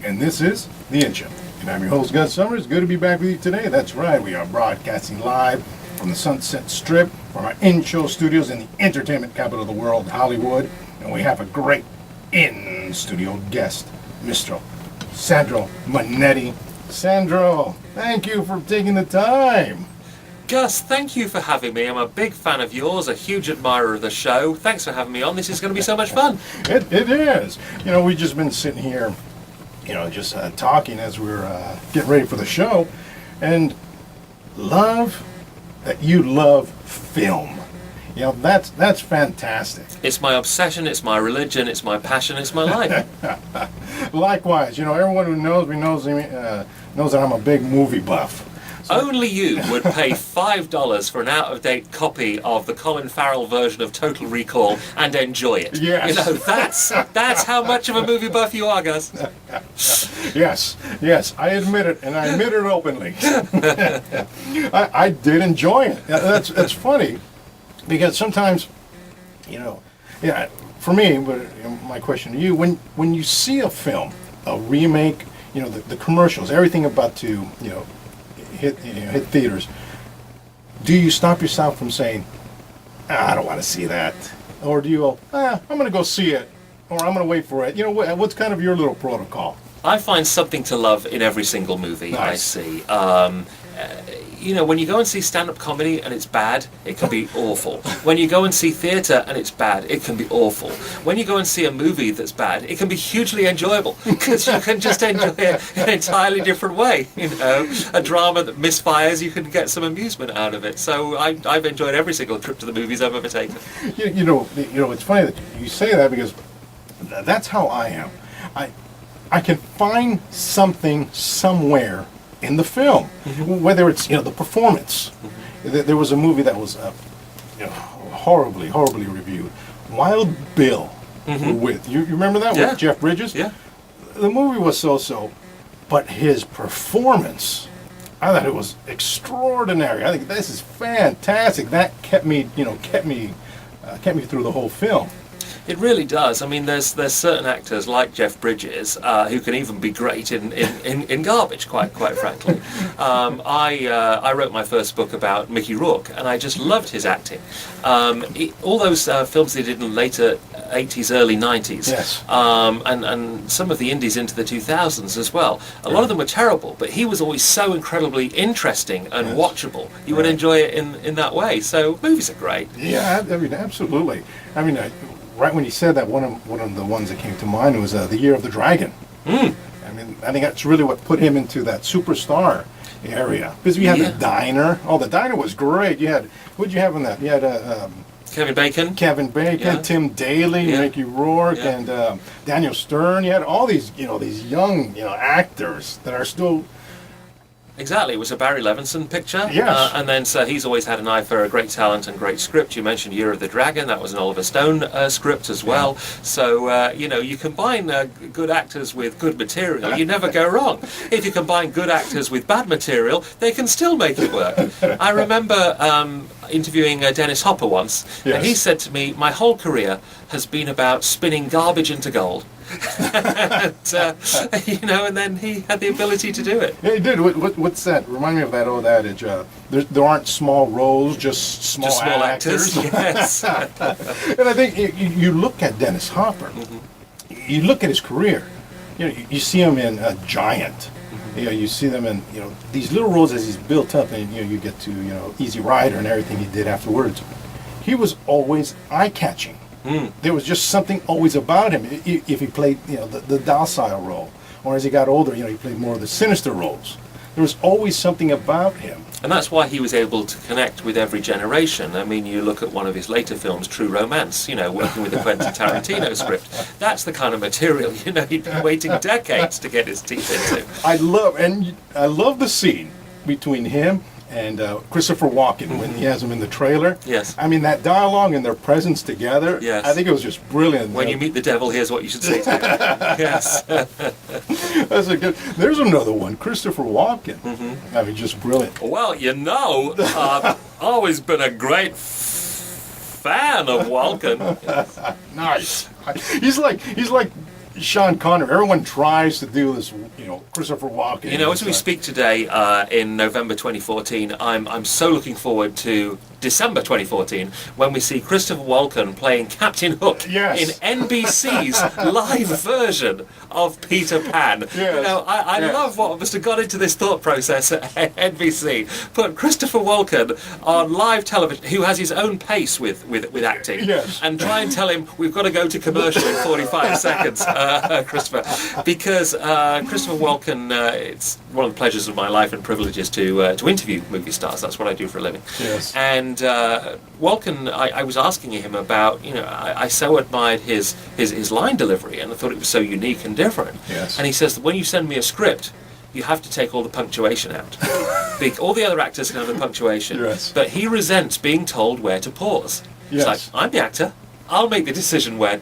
and this is The Engine. And I'm your host, Gus Summers. Good to be back with you today. That's right, we are broadcasting live from the Sunset Strip, from our in-show studios in the entertainment capital of the world, Hollywood. And we have a great in-studio guest, Mr. Sandro Manetti. Sandro, thank you for taking the time. Gus, thank you for having me. I'm a big fan of yours, a huge admirer of the show. Thanks for having me on. This is going to be so much fun. It is. You know, we've just been sitting here, just talking as we're getting ready for the show. And love that you love film. You know, that's fantastic. It's my obsession, it's my religion, it's my passion, it's my life. Likewise, everyone who knows me knows that I'm a big movie buff. Only you would pay $5 for an out-of-date copy of the Colin Farrell version of Total Recall and enjoy it. Yes. That's how much of a movie buff you are, Gus. Yes, I admit it, and I admit it openly. I did enjoy it. That's funny, because sometimes, for me, but my question to you, when you see a film, a remake, the commercials, everything about to, hit theaters, do you stop yourself from saying, I don't want to see that? Or do you go, I'm going to go see it, or I'm going to wait for it? What's kind of your little protocol? I find something to love in every single movie Nice. I see. When you go and see stand-up comedy and it's bad, it can be awful. When you go and see theatre and it's bad, it can be awful. When you go and see a movie that's bad, it can be hugely enjoyable, because you can just enjoy it in an entirely different way. A drama that misfires, you can get some amusement out of it. So I've enjoyed every single trip to the movies I've ever taken. It's funny that you say that, because that's how I am. I can find something somewhere in the film, whether it's the performance. There was a movie that was horribly reviewed, Wild Bill. With you remember that with Jeff Bridges? Yeah. The movie was so, but his performance, I thought it was extraordinary. I think this is fantastic. That kept me through the whole film. It really does. I mean, there's certain actors like Jeff Bridges who can even be great in garbage, quite frankly. I wrote my first book about Mickey Rourke, and I just loved his acting. All those films he did in later 80s, early 90s, yes. And some of the indies into the 2000s as well. A lot of them were terrible, but he was always so incredibly interesting and watchable. You would enjoy it in that way. So movies are great. Yeah, I mean, absolutely. I mean, right when you said that, one of the ones that came to mind was The Year of the Dragon. I mean, I think that's really what put him into that superstar area. Because you had the diner. Oh, the diner was great. You had, what'd you have in that? You had Kevin Bacon, Tim Daly, Mickey Rourke, and Daniel Stern. You had all these, these young, actors that are still. Exactly, it was a Barry Levinson picture. Yes. And then so he's always had an eye for a great talent and great script. You mentioned Year of the Dragon, that was an Oliver Stone script as well. So, you combine good actors with good material, you never go wrong. If you combine good actors with bad material, they can still make it work. I remember interviewing Dennis Hopper once, and he said to me, my whole career has been about spinning garbage into gold. And then he had the ability to do it. Yeah, he did. What's that? Remind me of that old adage. There aren't small roles, just small actors. Yes. And I think you look at Dennis Hopper. You look at his career. You see him in Giant. You see them in these little roles as he's built up, and you get to Easy Rider and everything he did afterwards. He was always eye-catching. There was just something always about him. If he played, the docile role, or as he got older, he played more of the sinister roles. There was always something about him. And that's why he was able to connect with every generation. I mean, you look at one of his later films, True Romance, working with the Quentin Tarantino script. That's the kind of material, he'd been waiting decades to get his teeth into. I love the scene between him and Christopher Walken when he has him in the trailer. Yes. I mean, that dialogue and their presence together, yes. I think it was just brilliant. When you meet the devil, here's what you should say to him. Yes. That's a good. There's another one, Christopher Walken. I mean, just brilliant. Well, I've always been a great fan of Walken. Nice. He's like Sean Connery. Everyone tries to do this, Christopher Walken. You know, as we speak today, in November 2014, I'm so looking forward to December 2014 when we see Christopher Walken playing Captain Hook Yes. in NBC's live version of Peter Pan. Yes. You know, I Yes. love what must have gone into this thought process at NBC. Put Christopher Walken on live television, who has his own pace with acting, Yes. and try and tell him we've got to go to commercial in 45 seconds, Christopher, because Christopher Walken, it's one of the pleasures of my life and privileges to interview movie stars. That's what I do for a living. Yes. And Walken, I was asking him about, I so admired his line delivery, and I thought it was so unique and different. Yes. And he says that when you send me a script, you have to take all the punctuation out. All the other actors can have the punctuation, Yes. but he resents being told where to pause. Yes. It's like, I'm the actor. I'll make the decision where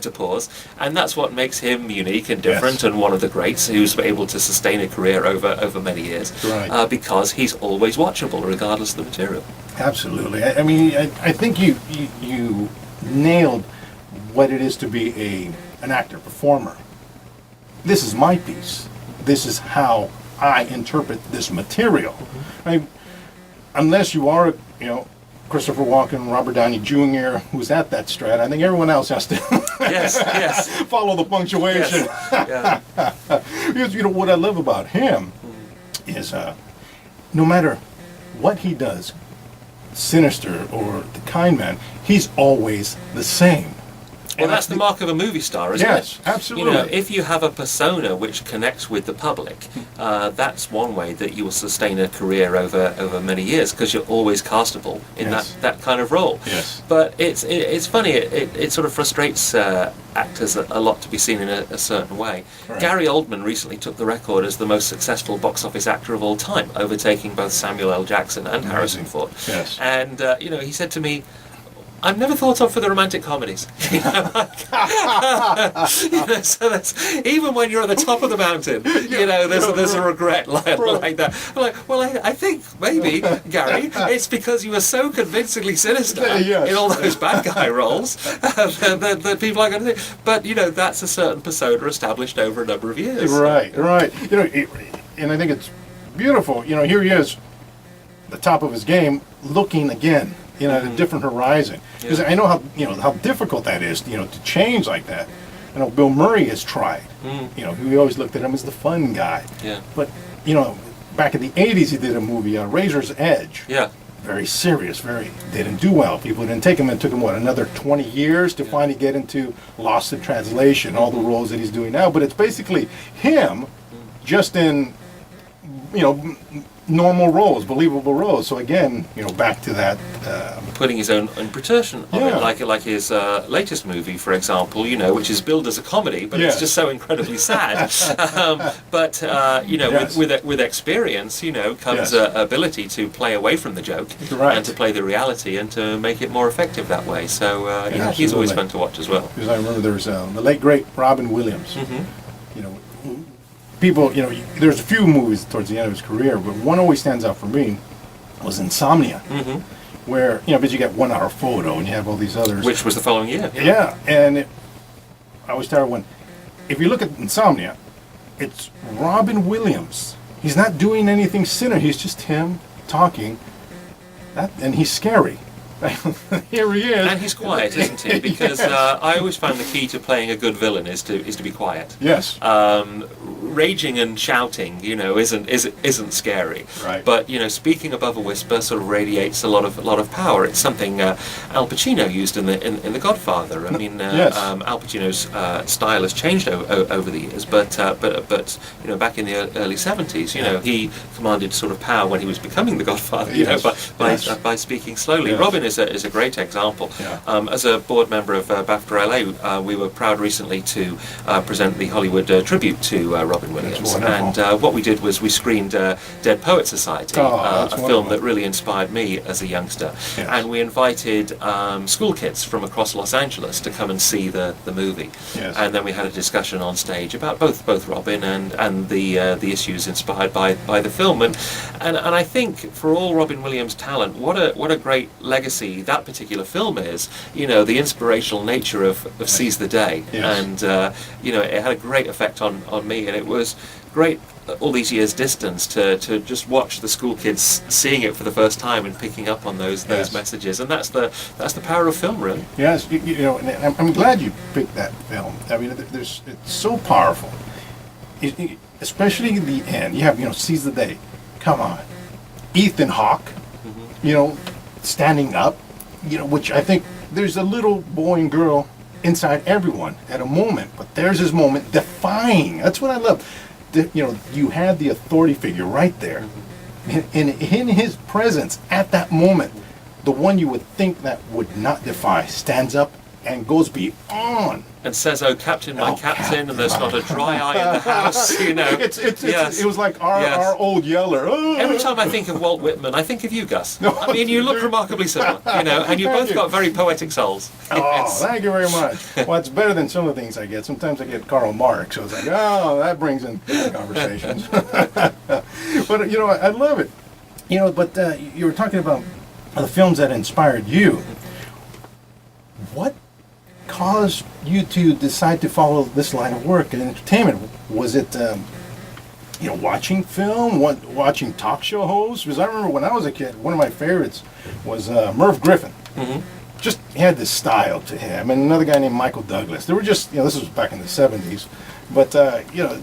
to pause, and that's what makes him unique and different, Yes. and one of the greats who's able to sustain a career over many years, Right. because he's always watchable regardless of the material. Absolutely. I mean, I think you nailed what it is to be an actor, performer. This is my piece. This is how I interpret this material. I mean, unless you are, Christopher Walken, Robert Downey Jr., who's at that strat, I think everyone else has to Yes. follow the punctuation. Yes. Yeah. Because, what I love about him is no matter what he does, Sinister or The Kind Man, he's always the same. Well, And I that's the think- mark of a movie star, isn't Yes, it? absolutely. If you have a persona which connects with the public, that's one way that you will sustain a career over many years, because you're always castable in Yes. that kind of role. Yes. But it's funny. It sort of frustrates actors a lot to be seen in a certain way. Right. Gary Oldman recently took the record as the most successful box office actor of all time, overtaking both Samuel L. Jackson and Harrison Ford. Yes. And he said to me, I'm never thought of for the romantic comedies. So that's, even when you're at the top of the mountain, there's a regret like that. I'm like, well, I think maybe, Gary, it's because you were so convincingly sinister Yes. in all those bad guy roles that people are going to think. But that's a certain persona established over a number of years. Right. And I think it's beautiful. Here he is, the top of his game, looking again, at a different horizon. Because I know how difficult that is, to change like that. I know Bill Murray has tried. We always looked at him as the fun guy. Yeah. But back in the '80s, he did a movie, Razor's Edge. Yeah. Very serious. Didn't do well. People didn't take him. It took him another 20 years to finally get into Lost in Translation, all the roles that he's doing now. But it's basically him, just in normal roles, believable roles. So again, back to that. Putting his own interpretation of Yeah. it, like his latest movie, for example, which is billed as a comedy, but Yes. it's just so incredibly sad. But Yes. with experience, comes Yes. ability to play away from the joke Right. and to play the reality and to make it more effective that way. So he's always Absolutely. fun to watch as well. Because I remember there was the late great Robin Williams. People, there's a few movies towards the end of his career, but one always stands out for me was Insomnia, where because you get 1 hour photo and you have all these others. Which was the following year. Yeah, and I always tell everyone, if you look at Insomnia, it's Robin Williams. He's not doing anything sinister. He's just him talking, and he's scary. Here he is. And he's quiet, isn't he? Because I always find the key to playing a good villain is to be quiet. Yes. Raging and shouting, isn't scary. Right. But speaking above a whisper sort of radiates a lot of power. It's something Al Pacino used in the Godfather. I mean, Yes. Al Pacino's style has changed over the years, but back in the early '70s, he commanded sort of power when he was becoming the Godfather. Yes. By speaking slowly. Yes. Robin is a great example. Yeah. As a board member of BAFTA LA, we were proud recently to present the Hollywood tribute to Robin Robin Williams. wonderful. And what we did was we screened Dead Poet Society, a That's film wonderful. that really inspired me as a youngster. Yes. And we invited school kids from across Los Angeles to come and see the movie. Yes. And then we had a discussion on stage about both Robin and the issues inspired by the film. And I think for all Robin Williams' talent, what a great legacy that particular film is. You know, the inspirational nature of Seize the Day. Yes. And you know, it had a great effect on me, and it was great all these years distance to just watch the school kids seeing it for the first time and picking up on those Yes. messages. And that's the power of film, really. Yes, you know, and I'm glad you picked that film. I mean, it's so powerful. Especially in the end, you have, you know, Seize the Day. Come on. Ethan Hawke, you know, standing up, you know, which I think there's a little boy and girl inside everyone at a moment, but there's his moment defying. That's what I love. You know, you had the authority figure right there. And in his presence at that moment, the one you would think that would not defy stands up and goes beyond. And says, "Oh, Captain, my Oh, Captain," and there's not a dry eye in the house, you know. Yes. It was like our Yes. old yeller. Oh. Every time I think of Walt Whitman, I think of you, Gus. No, I mean, you look dude. remarkably similar, you know, and you Thank both you. got very poetic souls. Oh, Yes. thank you very much. Well, it's better than some of the things I get. Sometimes I get Karl Marx, so it's like, oh, that brings in different conversations. But, you know, I love it. You know, but you were talking about the films that inspired you. What caused you to decide to follow this line of work in entertainment? Was it, you know, watching film, watching talk show hosts? Because I remember when I was a kid, one of my favorites was Merv Griffin. Just he had this style to him, and another guy named Michael Douglas. They were just, you know, this was back in the '70s, but you know,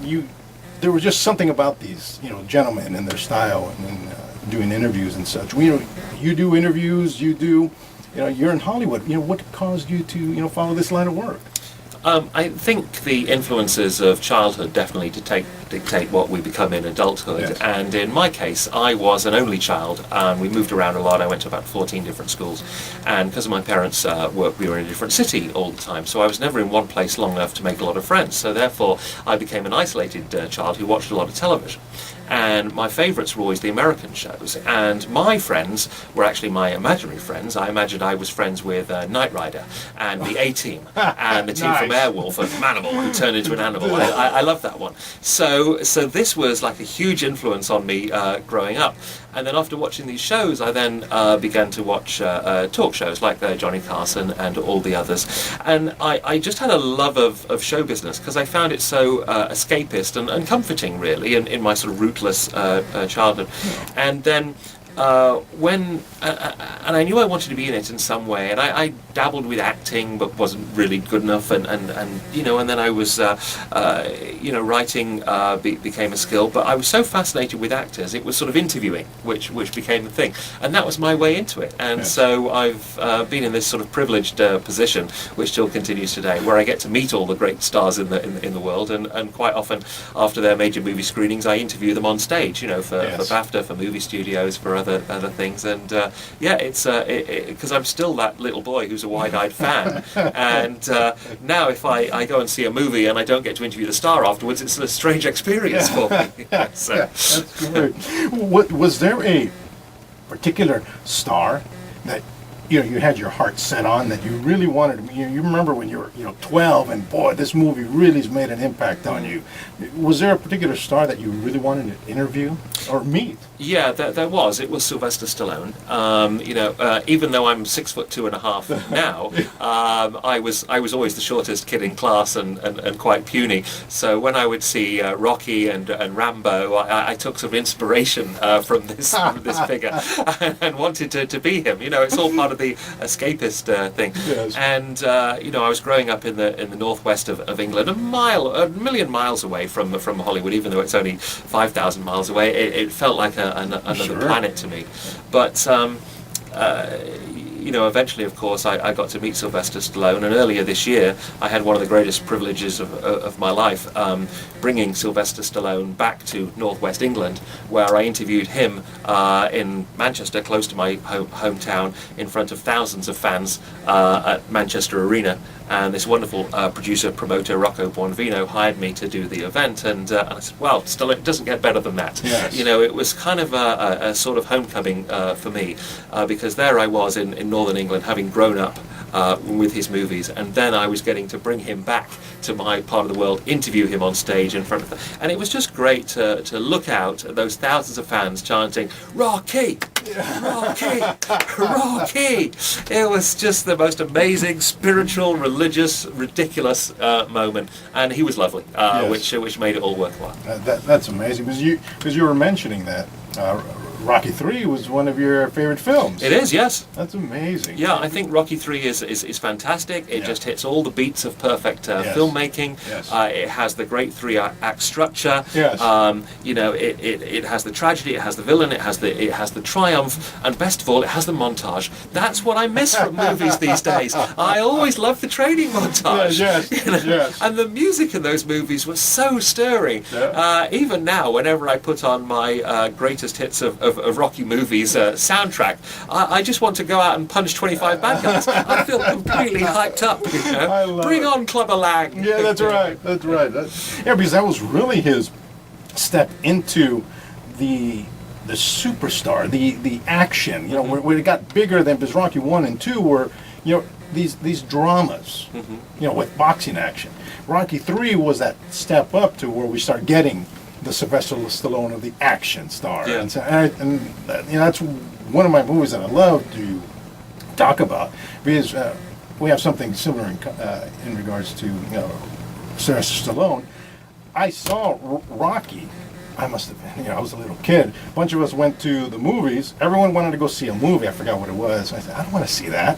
there was just something about these, you know, gentlemen and their style and doing interviews and such. You do interviews, you know, you're in Hollywood. You know, what caused you to, you know, follow this line of work? I think the influences of childhood definitely dictate what we become in adulthood. Yes. And in my case, I was an only child. We moved around a lot. I went to about 14 different schools. And because of my parents' work, we were in a different city all the time. So I was never in one place long enough to make a lot of friends. So therefore, I became an isolated child who watched a lot of television. And my favourites were always the American shows. And my friends were actually my imaginary friends. I imagined I was friends with Knight Rider and the A-Team and the team from Nice. Airwolf and Manimal, who turned into an animal. I love that one. So this was like a huge influence on me growing up. And then after watching these shows, I then began to watch talk shows like Johnny Carson and all the others. And I just had a love of show business because I found it so escapist and comforting, really, in my sort of rootless childhood. And then and I knew I wanted to be in it in some way, and I dabbled with acting but wasn't really good enough, and you know, and then I was you know, writing became a skill, but I was so fascinated with actors, it was sort of interviewing which became the thing, and that was my way into it. And Yes. so I've been in this sort of privileged position, which still continues today, where I get to meet all the great stars in the world, and quite often after their major movie screenings I interview them on stage, you know, for Yes. BAFTA, for movie studios, for other things. And yeah, it's because I'm still that little boy who's a wide-eyed fan. And now if I go and see a movie and I don't get to interview the star afterwards, it's a strange experience for me. So, Yeah, that's great. Was there a particular star that, you know, you had your heart set on, that you really wanted to, you remember when you were, you know, 12 and boy, this movie really has made an impact on you? Was there a particular star that you really wanted to interview or meet? yeah, there was. It was Sylvester Stallone. You know, even though I'm 6'2.5" now, I was always the shortest kid in class and quite puny. So when I would see Rocky and Rambo, I took some inspiration from this figure and wanted to be him. You know, it's all part of the escapist thing. Yes. And you know, I was growing up in the northwest of England, a million miles away from Hollywood, even though it's only 5,000 miles away. It felt like another Sure. planet to me. But you know, eventually, of course, I got to meet Sylvester Stallone, and earlier this year, I had one of the greatest privileges of my life, bringing Sylvester Stallone back to northwest England, where I interviewed him in Manchester, close to my hometown, in front of thousands of fans at Manchester Arena. and this wonderful producer, promoter, Rocco Buonvino, hired me to do the event, and I said, well, still, it doesn't get better than that. Yes. You know, it was kind of a sort of homecoming for me, because there I was in Northern England, having grown up with his movies, and then I was getting to bring him back to my part of the world, interview him on stage in front of and it was just great to look out at those thousands of fans chanting, Rocky! Rocky! Rocky! It was just the most amazing, spiritual, religious, ridiculous moment, and he was lovely, Yes. which made it all worthwhile. That's amazing, because you were mentioning that Rocky 3 was one of your favorite films. It is, yes. That's amazing. Yeah, I think Rocky 3 is fantastic. It just hits all the beats of perfect Yes. filmmaking. Yes. It has the great three-act structure. Yes. You know, it has the tragedy, it has the villain, it has the triumph, and best of all, it has the montage. That's what I miss from movies these days. I always love the training montage. Yes, You know? yes. And the music in those movies was so stirring. Yeah. Even now, whenever I put on my greatest hits of Rocky movies soundtrack, I just want to go out and punch 25 bad guys. I feel completely hyped up. You know? I love Bring it. on Clubber Lang. Yeah, that's right. That's right. Yeah, because that was really his step into the superstar, the action. You know, where it got bigger than because Rocky 1 and 2 were, you know, these dramas. You know, with boxing action. Rocky 3 was that step up to where we start getting the Sylvester Stallone of the action star. Yeah. And you know, that's one of my movies that I love to talk about, because we have something similar in regards to, you know, Sylvester Stallone. I saw Rocky. I must have been, you know, I was a little kid. A bunch of us went to the movies. Everyone wanted to go see a movie. I forgot what it was. I said, I don't want to see that.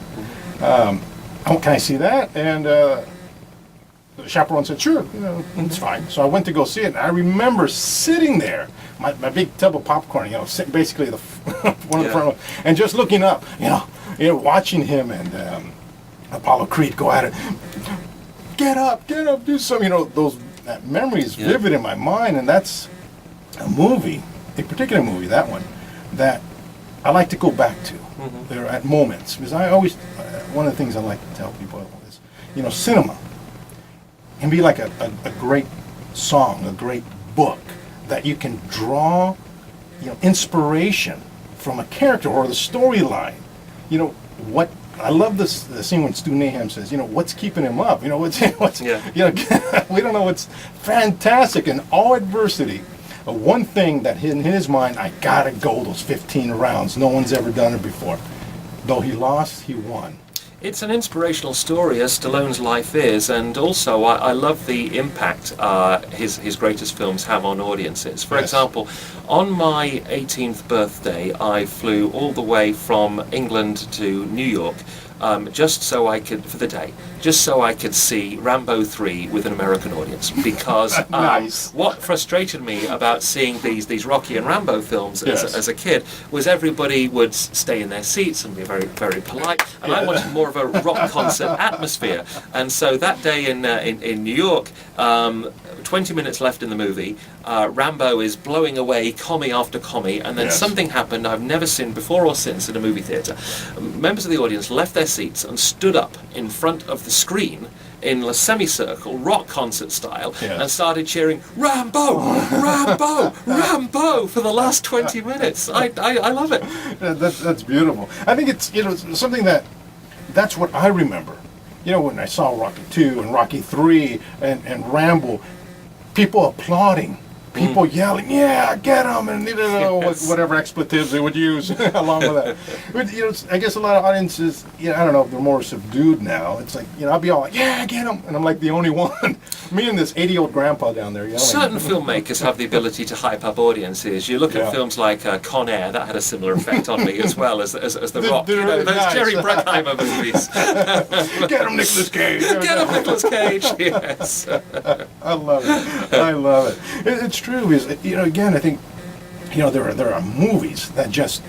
Can I see that? And the chaperone said, sure, you know, it's fine. So I went to go see it, and I remember sitting there, my big tub of popcorn, you know, sitting basically the one of the front row, and just looking up, you know, watching him and Apollo Creed go at it. Get up, do something. You know, that memory is vivid in my mind, and that's a movie, a particular movie, that one, that I like to go back to. There at moments, because I always, one of the things I like to tell people is, you know, cinema can be like a great song, a great book, that you can draw, you know, inspiration from a character or the storyline. You know, what I love the scene when Stu Nahum says, you know, what's keeping him up? You know, what's you know, we don't know what's fantastic in all adversity. One thing that in his mind, I gotta go those 15 rounds. No one's ever done it before. Though he lost, he won. It's an inspirational story, as Stallone's life is, and also I love the impact his greatest films have on audiences. For example, on my 18th birthday, I flew all the way from England to New York, just so I could, for the day, just so I could see Rambo 3 with an American audience. Because Nice. what frustrated me about seeing these Rocky and Rambo films as a kid was everybody would stay in their seats and be very, very polite, and I wanted more of a rock concert atmosphere. And so that day in New York, 20 minutes left in the movie, Rambo is blowing away commie after commie, and then something happened I've never seen before or since in a movie theatre. Members of the audience left their seats and stood up in front of the screen in a semicircle, rock concert style, and started cheering, Rambo! Rambo! Rambo! for the last 20 minutes. I love it. That's beautiful. I think it's, you know, something that's what I remember. You know, when I saw Rocky 2 and Rocky 3 and Rambo, people applauding, people yelling, yeah, get him, and you know, whatever expletives they would use along with that. But, you know, I guess a lot of audiences, you know, I don't know if they're more subdued now. It's like, you know, I'll be all like, yeah, get him, and I'm like the only one. Me and this 80-year-old grandpa down there yelling. Certain filmmakers have the ability to hype up audiences. You look at films like Con Air, that had a similar effect on me as well as The Rock. You know, those Jerry Bruckheimer movies. Get him, Nicolas Cage. Get him, Nicolas Cage. Yes. I love it. I love it. It's true. Is, you know, again, I think, you know, there are movies that just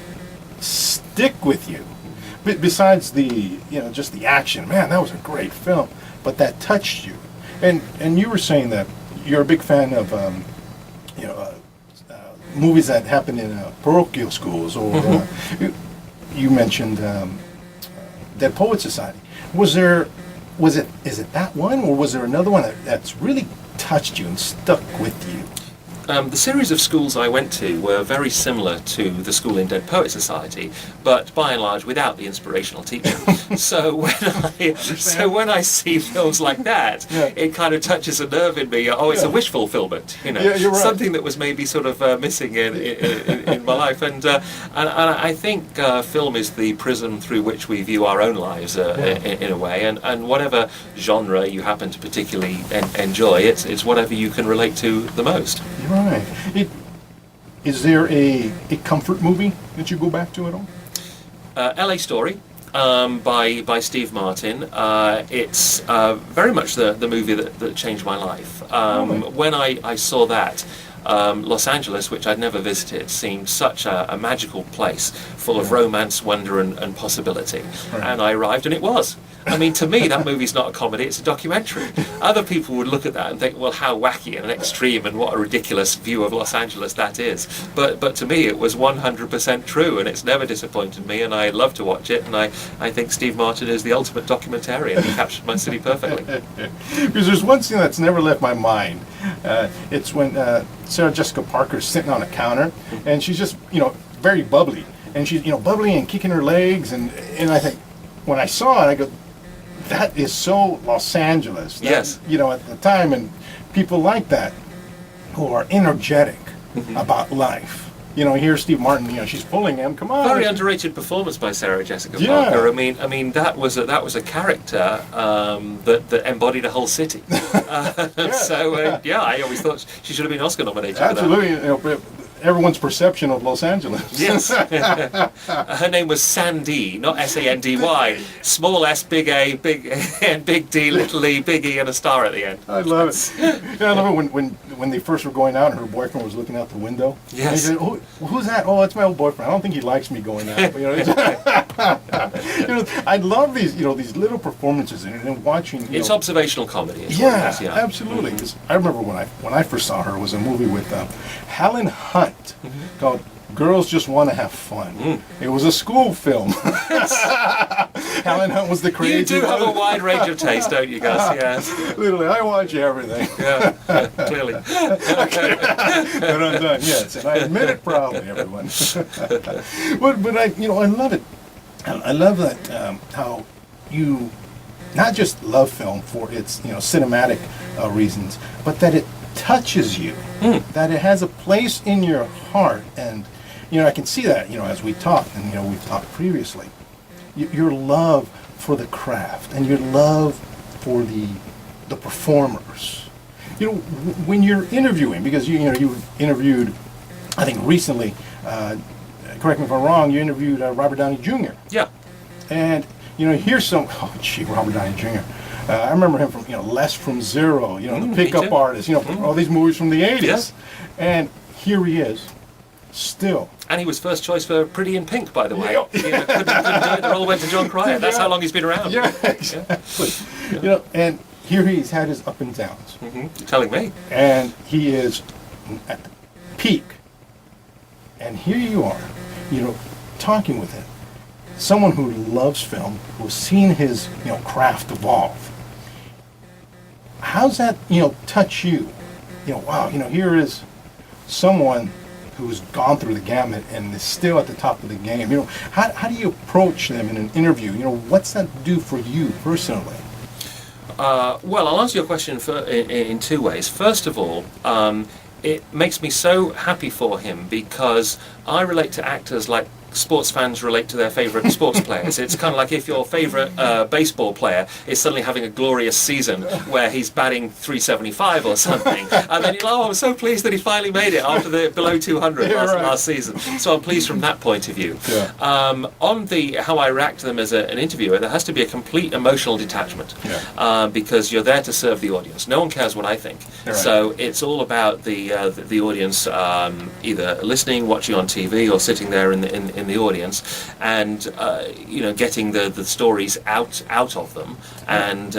stick with you. Besides the, you know, just the action. Man, that was a great film. But that touched you. And you were saying that you're a big fan of, you know, movies that happen in parochial schools, or you mentioned Dead Poets Society. Was there is it that one, or was there another one that's really touched you and stuck with you? The series of schools I went to were very similar to the school in Dead Poet Society, but by and large without the inspirational teacher. So when I see films like that, Yeah. it kind of touches a nerve in me. Oh, it's a Yeah. wish fulfillment, you know, Yeah, you're right. something that was maybe sort of missing in my life. And I think film is the prism through which we view our own lives in a way. And whatever genre you happen to particularly enjoy, it's whatever you can relate to the most. You're right. Is there a comfort movie that you go back to at all? LA Story by Steve Martin. It's very much the movie that changed my life. When I saw that, Los Angeles, which I'd never visited, seemed such a magical place full of romance, wonder and possibility. Right. And I arrived and it was. I mean, to me, that movie's not a comedy, it's a documentary. Other people would look at that and think, well, how wacky and extreme and what a ridiculous view of Los Angeles that is. But to me, it was 100% true, and it's never disappointed me, and I love to watch it, and I think Steve Martin is the ultimate documentarian. He captured my city perfectly. Because there's one scene that's never left my mind. It's when Sarah Jessica Parker's sitting on a counter, and she's just, very bubbly. And she's, bubbly and kicking her legs, and I think, when I saw it, I go, that is so Los Angeles. That, Yes. At the time, and people like that who are energetic about life. Here's Steve Martin, she's pulling him, come on. Very underrated performance by Sarah Jessica Yeah. Parker. I mean that was a character that embodied a whole city. So I always thought she should have been Oscar nominated for that. Absolutely, everyone's perception of Los Angeles. Yes. Her name was Sandy, not Sandy. Small S, big A, big and big D, little E, big E, and a star at the end. I love it. I love it when they first were going out and her boyfriend was looking out the window. Yes. And he said, who's that? Oh, it's my old boyfriend. I don't think he likes me going out. I love these, these little performances and watching. It's observational comedy. Is what it is, yeah. Absolutely. 'Cause I remember when I first saw her, it was a movie with Helen Hunt called Girls Just Want to Have Fun. It was a school film. Helen Hunt was the crazy. You do have a wide range of taste, don't you, Gus? Yes. Literally, I watch everything. Yeah, clearly. But I'm done, yes, and I admit it proudly, everyone. but I love it. I love that how you not just love film for its cinematic reasons, but that it touches you, that it has a place in your heart, and I can see that as we talked, and we've talked previously. Your love for the craft and your love for the performers. When you're interviewing, because you interviewed, I think recently, correct me if I'm wrong, you interviewed Robert Downey Jr. Yeah. And here's Robert Downey Jr. I remember him from Less from Zero, the pickup artist, all these movies from the 80s. Yeah. And here he is, still. And he was first choice for Pretty in Pink, by the way. Couldn't do it. It all went to John Cryer. That's how long he's been around. Yeah, exactly. And here he's had his up and downs. You're telling me. And he is at the peak. And here you are, talking with him. Someone who loves film, who's seen his, craft evolve. How's that, touch you? Wow, here is someone who's gone through the gamut and is still at the top of the game. How do you approach them in an interview? What's that do for you personally? Well, I'll answer your question in two ways. First of all, it makes me so happy for him because I relate to actors like sports fans relate to their favourite sports players. It's kind of like if your favourite baseball player is suddenly having a glorious season where he's batting 375 or something, and then you're like, oh, I'm so pleased that he finally made it after the below 200 last season. So I'm pleased from that point of view. Yeah. On the how I react to them as an interviewer, there has to be a complete emotional detachment because you're there to serve the audience. No one cares what I think. Right. So it's all about the audience either listening, watching on TV, or sitting there in the audience, and getting the stories out of them, and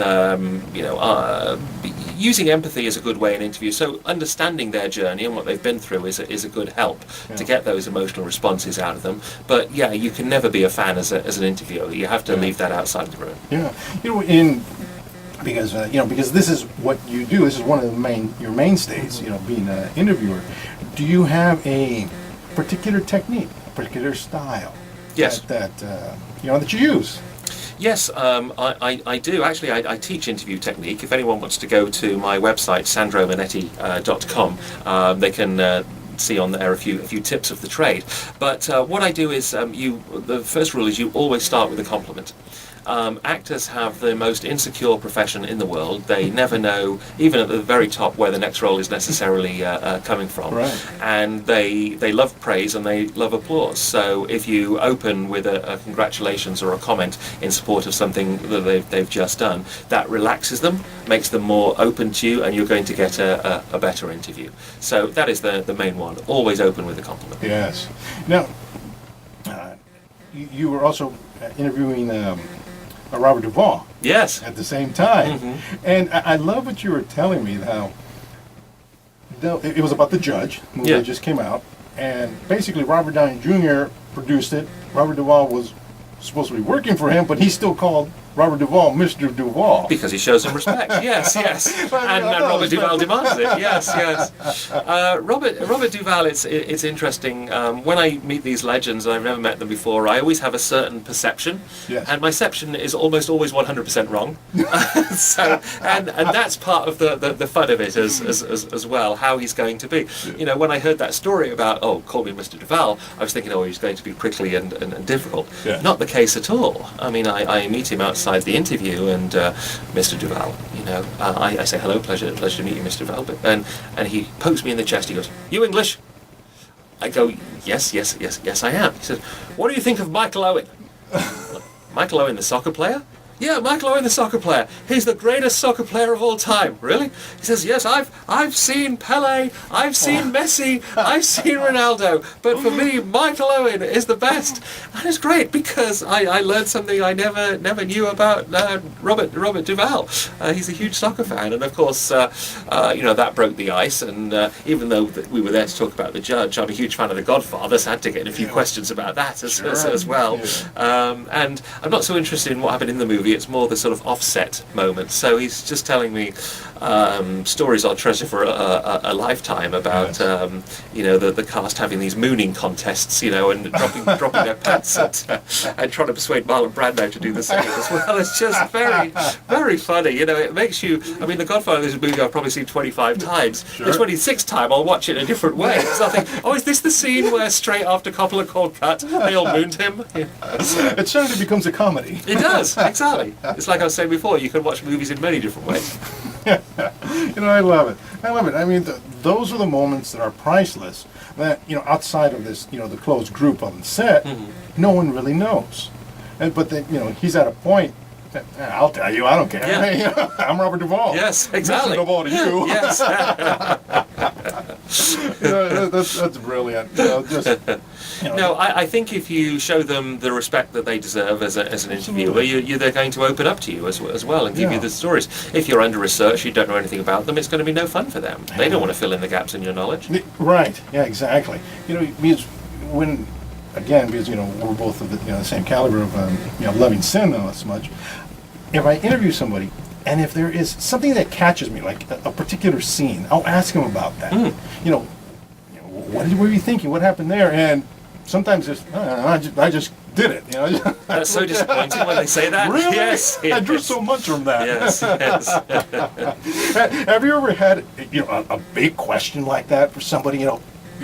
using empathy is a good way in interviews. So understanding their journey and what they've been through is a good help to get those emotional responses out of them. But yeah, you can never be a fan as an interviewer. You have to leave that outside of the room. Yeah, in because because this is what you do. This is one of your mainstays. Being an interviewer. Do you have a particular technique, a particular style? Yes. That you use. Yes, I do. Actually, I teach interview technique. If anyone wants to go to my website, sandromanetti.com, they can see on there a few tips of the trade. But what I do is, the first rule is you always start with a compliment. Actors have the most insecure profession in the world. They never know, even at the very top, where the next role is necessarily coming from. Right. And they love praise and they love applause. So if you open with a congratulations or a comment in support of something that they've just done, that relaxes them, makes them more open to you, and you're going to get a better interview. So that is the main one. Always open with a compliment. Yes. Now, you were also interviewing Robert Duvall. Yes. At the same time. Mm-hmm. And I love what you were telling me, how it was about The Judge, movie that just came out, and basically Robert Downey Jr. produced it. Robert Duvall was supposed to be working for him, but he still called Robert Duvall Mr. Duvall. Because he shows him respect. Yes. And Robert Duvall demands it. Yes. Robert Duvall, it's interesting. When I meet these legends, and I've never met them before, I always have a certain perception. Yes. And my perception is almost always 100% wrong. So, and that's part of the fun of it as well, how he's going to be. When I heard that story about, call me Mr. Duvall, I was thinking, he's going to be prickly and difficult. Yeah. Not the case at all. I mean, I meet him outside the interview, and Mr. Duvall, I say hello, pleasure to meet you, Mr. Duvall, and he pokes me in the chest. He goes, "You English?" I go, yes, I am. He says, "What do you think of Michael Owen?" Michael Owen, the soccer player? Yeah, Michael Owen, the soccer player. He's the greatest soccer player of all time. Really? He says, yes, I've seen Pele, I've seen Messi, I've seen Ronaldo, but for me, Michael Owen is the best. And it's great because I learned something I never knew about Robert Duvall. He's a huge soccer fan, and of course, that broke the ice. And even though we were there to talk about The Judge, I'm a huge fan of The Godfather, so I had to get in a few questions about that as well. Yeah. And I'm not so interested in what happened in the movie. It's more the sort of offset moment. So he's just telling me stories I'll treasure for a lifetime about the cast having these mooning contests, and dropping their pants and trying to persuade Marlon Brando to do the same as well. It's just very, very funny. It makes you. I mean, The Godfather is a movie I've probably seen 25 times. Sure. The 26th time I'll watch it in a different way. It's nothing. Is this the scene where straight after Coppola called cut they all mooned him? It certainly becomes a comedy. It does, exactly. It's like I was saying before, you can watch movies in many different ways. I love it. I mean, those are the moments that are priceless. That outside of this, the closed group on the set, no one really knows. But then, he's at a point. I'll tell you, I don't care. Yeah. I'm Robert Duvall. Yes, exactly. Mr. Duvall to you. Yes. That's brilliant. No, I think if you show them the respect that they deserve as an interviewer, they're going to open up to you as well and give you the stories. If you're under research, you don't know anything about them, it's going to be no fun for them. They don't want to fill in the gaps in your knowledge. Right. Yeah. Exactly. Because because we're both of the same caliber of loving cinema as much. If I interview somebody, and if there is something that catches me, like a particular scene, I'll ask them about that. What were you thinking? What happened there? And sometimes it's, I just did it. That's so disappointing when they say that. Really? Yes. I drew so much from that. Yes. Have you ever had a big question like that for somebody? You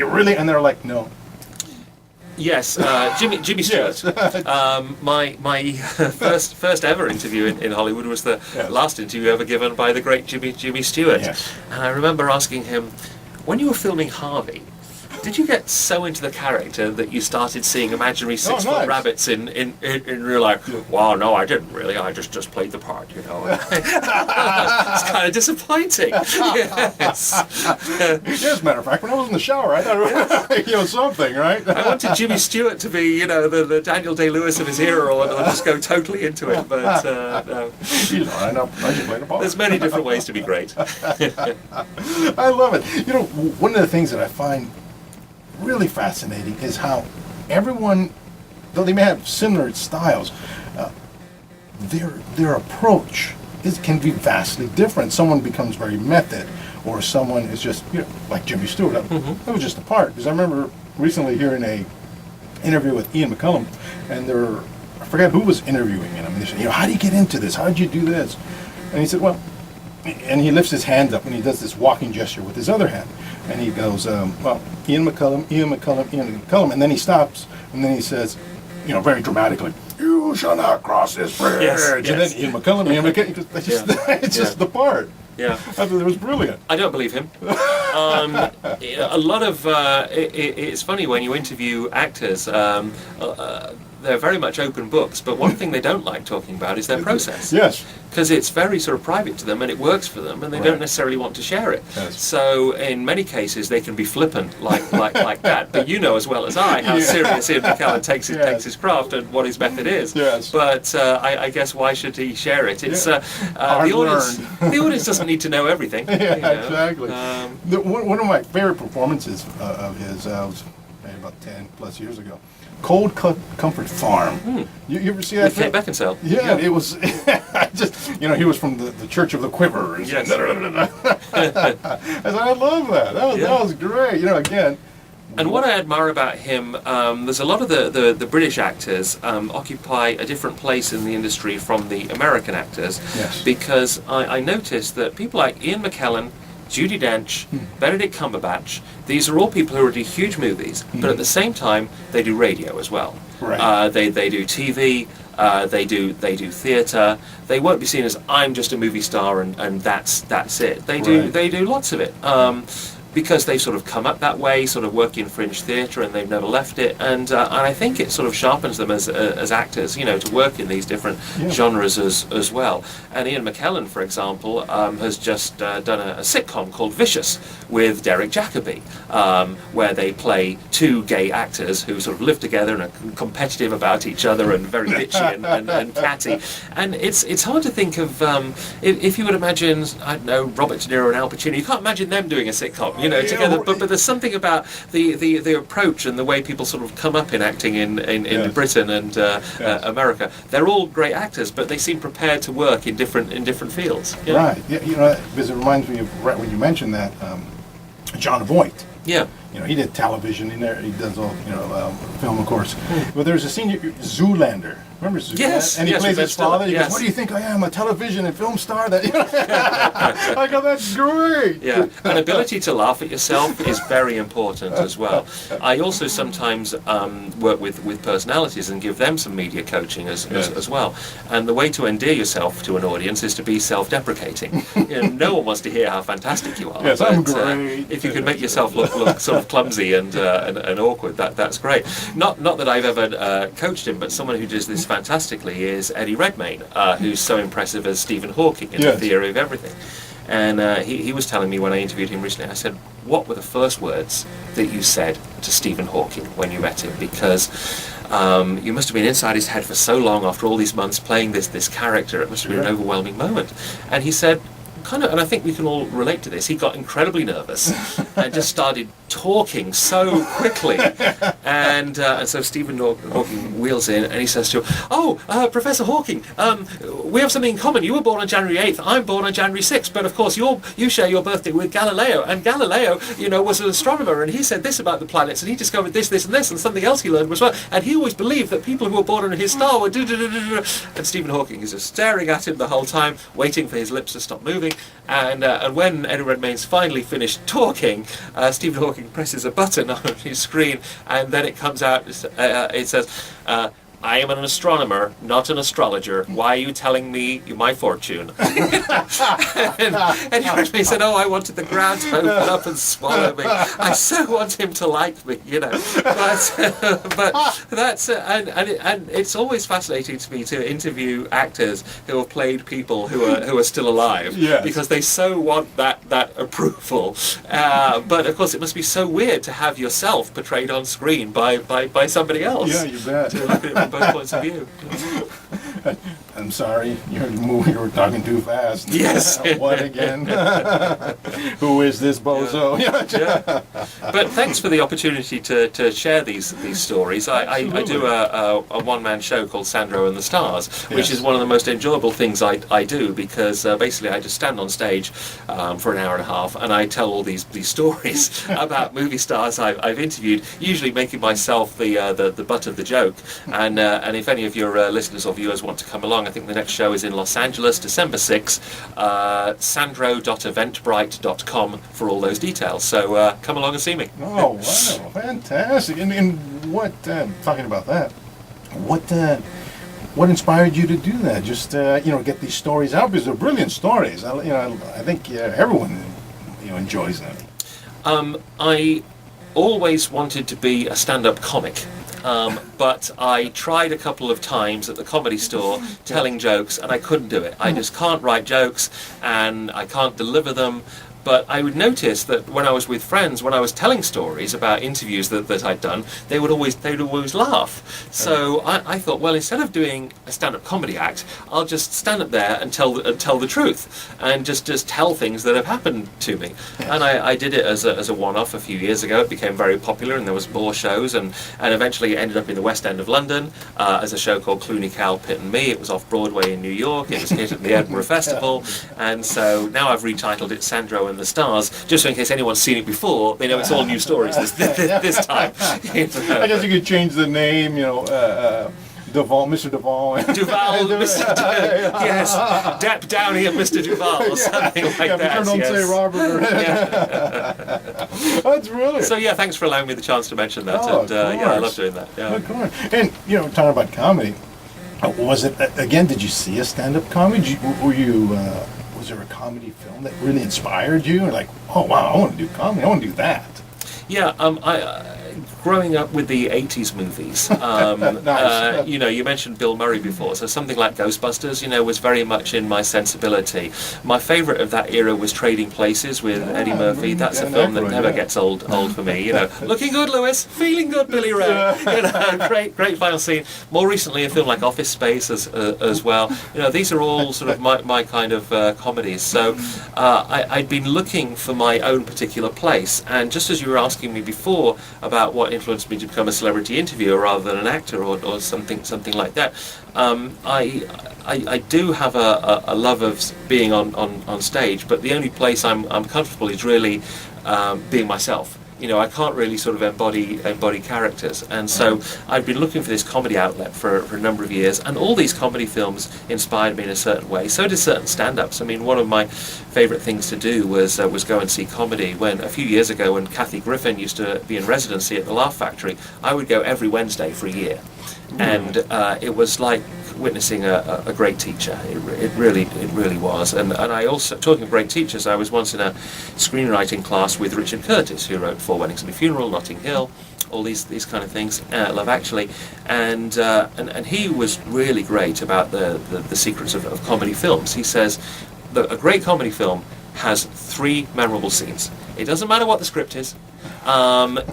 really, and they're like, no. Yes, Jimmy Stewart. My first ever interview in Hollywood was the last interview ever given by the great Jimmy Stewart. Yes. And I remember asking him, when you were filming Harvey, did you get so into the character that you started seeing imaginary 6-foot rabbits in real life? Yeah. Well, no, I didn't really. I just played the part, It's kind of disappointing. Yes. As a matter of fact, when I was in the shower, I thought it was something, right? I wanted Jimmy Stewart to be, the Daniel Day-Lewis of his era, or just go totally into it. But no. I just played the part. There's many different ways to be great. I love it. One of the things that I find really fascinating is how everyone, though they may have similar styles, their approach can be vastly different. Someone becomes very method, or someone is just, like Jimmy Stewart. That was just a part. Because I remember recently hearing a interview with Ian McCallum, and I forgot who was interviewing him. And they said, how do you get into this? How did you do this? And he said, well, and he lifts his hands up and he does this walking gesture with his other hand. And he goes, well, Ian McCallum, Ian McCallum, Ian McCallum. And then he stops and then he says, very dramatically, you shall not cross this bridge. Yes. And then Ian McCallum, it's just the part. Yeah, I thought it was brilliant. I don't believe him. A lot of it's funny when you interview actors. They're very much open books, but one thing they don't like talking about is their process. Yes. Because it's very sort of private to them and it works for them, and they don't necessarily want to share it. Yes. So in many cases they can be flippant like that. But you know as well as I how serious Ian McCallum takes his craft and what his method is. Yes. But I guess why should he share it? It's the audience doesn't need to know everything. Exactly. One of my favorite performances of his was maybe about 10 plus years ago. Cold Comfort Farm. You ever see that? With Kate Beckinsale. Yeah, it was just, he was from the Church of the Quiver. And yes. I said, I love that. That was great. Again. And what I admire about him, there's a lot of the British actors occupy a different place in the industry from the American actors. Yes. Because I noticed that people like Ian McKellen, Judi Dench, Benedict Cumberbatch, these are all people who already do huge movies, but at the same time they do radio as well. Right. They do TV, they do theatre. They won't be seen as I'm just a movie star and that's it. They do lots of it. Because they sort of come up that way, sort of working in fringe theatre, and they've never left it, and I think it sort of sharpens them as actors, to work in these different genres as well. And Ian McKellen, for example, has just done a sitcom called Vicious with Derek Jacobi, where they play two gay actors who sort of live together and are competitive about each other and very bitchy and catty. And it's hard to think of if you would imagine, I don't know, Robert De Niro and Al Pacino. You can't imagine them doing a sitcom. Together, but there's something about the approach and the way people sort of come up in acting in Britain and America. They're all great actors, but they seem prepared to work in different fields. Right. Yeah. Because it reminds me of right when you mentioned that John Voight. Yeah. He did television in there. He does all film, of course. But there's a scene, Zoolander. Remember Zoolander? Yes. And he plays his father. He yes. goes, "What do you think I am? A television and film star?" I go, "That's great." Yeah. An ability to laugh at yourself is very important as well. I also sometimes work with personalities and give them some media coaching as well. And the way to endear yourself to an audience is to be self-deprecating. No one wants to hear how fantastic you are. Yes, but, I'm great. If you can make yourself look sort of clumsy and awkward, that's great. Not that I've ever coached him, but someone who does this fantastically is Eddie Redmayne, who's so impressive as Stephen Hawking in The Theory of Everything. And he was telling me when I interviewed him recently, I said, what were the first words that you said to Stephen Hawking when you met him? Because you must have been inside his head for so long after all these months playing this character, it must have been an overwhelming moment. And he said, and I think we can all relate to this, he got incredibly nervous and just started talking so quickly. And so Stephen Hawking wheels in and he says to him, Professor Hawking, we have something in common. You were born on January 8th, I'm born on January 6th, but of course you share your birthday with Galileo, and Galileo, was an astronomer, and he said this about the planets, and he discovered this, this, and this, and something else he learned was well, and he always believed that people who were born on his star were and Stephen Hawking is just staring at him the whole time, waiting for his lips to stop moving, and when Eddie Redmayne's finally finished talking, Stephen Hawking presses a button on his screen, and then it comes out, it says, I am an astronomer, not an astrologer. Why are you telling me my fortune? and he said, I wanted the ground to open up and swallow me. I so want him to like me, But that's and it's always fascinating to me to interview actors who have played people who are still alive, because they so want that approval. But of course, it must be so weird to have yourself portrayed on screen by somebody else. Yeah, you bet. To look at it from both points of view. I'm sorry, you're talking too fast. Yes. What again? Who is this bozo? Yeah. But thanks for the opportunity to share these stories. I do a one-man show called Sandro and the Stars, which is one of the most enjoyable things I do, because basically I just stand on stage for an hour and a half and I tell all these stories about movie stars I've interviewed, usually making myself the butt of the joke. And if any of your listeners or viewers want to come along, I think the next show is in Los Angeles, December 6th, sandro.eventbrite.com for all those details. So come along and see me. Oh, wow, fantastic. And what, talking about that, what inspired you to do that? Just, get these stories out, because they're brilliant stories. I think everyone, enjoys them. I always wanted to be a stand-up comic. But I tried a couple of times at the Comedy Store telling jokes, and I couldn't do it. I just can't write jokes, and I can't deliver them. But I would notice that when I was with friends, when I was telling stories about interviews that I'd done, they would always laugh. So I thought, well, instead of doing a stand-up comedy act, I'll just stand up there and tell the truth, and just tell things that have happened to me. And I did it as a one-off a few years ago. It became very popular, and there was more shows, and eventually it ended up in the West End of London as a show called Clooney, Cal, Pitt and Me. It was off Broadway in New York. It was hit at the Edinburgh Festival, and so now I've retitled it Sandro and the Stars, just so in case anyone's seen it before, they know it's all new stories this time. I guess you could change the name, Duvall, Mr. Duvall. Duval, Mr. Yes, Depp Downey and Mr. Duval, or something like that. Don't say Robert. That's brilliant. So thanks for allowing me the chance to mention that. Oh, and I love doing that. Yeah. Of course. And talking about comedy, was it again? Did you see a stand-up comedy? Was there a comedy film that really inspired you? Like, oh wow, I want to do comedy. I want to do that. Yeah, growing up with the 80s movies, Nice. you mentioned Bill Murray before, so something like Ghostbusters, was very much in my sensibility. My favourite of that era was Trading Places with Eddie Murphy. That's a film that never gets old for me. Looking good, Lewis. Feeling good, Billy Ray. Great final scene. More recently, a film like Office Space as well. These are all sort of my kind of comedies. So I'd been looking for my own particular place, and just as you were asking me before about what influenced me to become a celebrity interviewer rather than an actor or something like that, I do have a love of being on stage, but the only place I'm comfortable is really being myself. I can't really sort of embody characters, and so I've been looking for this comedy outlet for a number of years, and all these comedy films inspired me in a certain way. So did certain stand-ups. I mean, one of my favourite things to do was go and see comedy. When a few years ago, when Kathy Griffin used to be in residency at the Laugh Factory, I would go every Wednesday for a year, and it was like witnessing a great teacher. It really was. And I also, talking of great teachers, I was once in a screenwriting class with Richard Curtis, who wrote Four Weddings and a Funeral, Notting Hill, all these kind of things, Love Actually, and he was really great about the secrets of comedy films. He says that a great comedy film has 3 memorable scenes. It doesn't matter what the script is.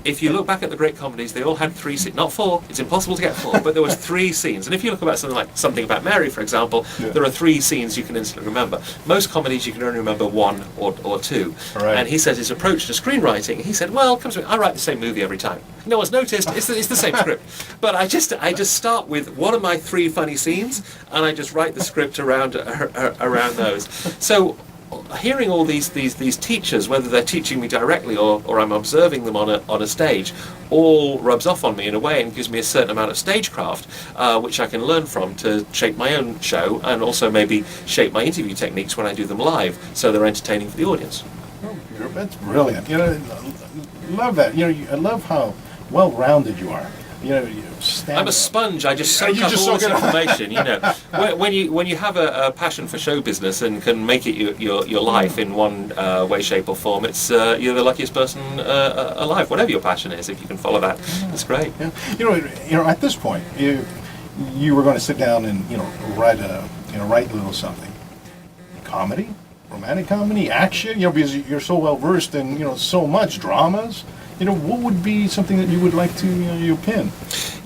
If you look back at the great comedies, they all had 3 scenes, not 4. It's impossible to get 4, but there was 3 scenes. And if you look about something like Something About Mary, for example, there are 3 scenes you can instantly remember. Most comedies you can only remember 1 or 2. Right. And he says his approach to screenwriting, he said, well, comes to me, I write the same movie every time. No one's noticed. It's the same script. But I just start with what are my 3 funny scenes, and I just write the script around those. So hearing all these teachers, whether they're teaching me directly or I'm observing them on a stage, all rubs off on me in a way and gives me a certain amount of stagecraft, which I can learn from to shape my own show, and also maybe shape my interview techniques when I do them live, so they're entertaining for the audience. Oh, that's brilliant. Love that. I love how well-rounded you are. I'm a sponge. I just soak up all this information. When you have a passion for show business and can make it your life in one way, shape, or form, it's you're the luckiest person alive. Whatever your passion is, if you can follow that, it's great. Yeah. At this point, you were going to sit down and write a little something. Comedy, romantic comedy, action. Because you're so well versed in so much dramas. What would be something that you would like to you pin?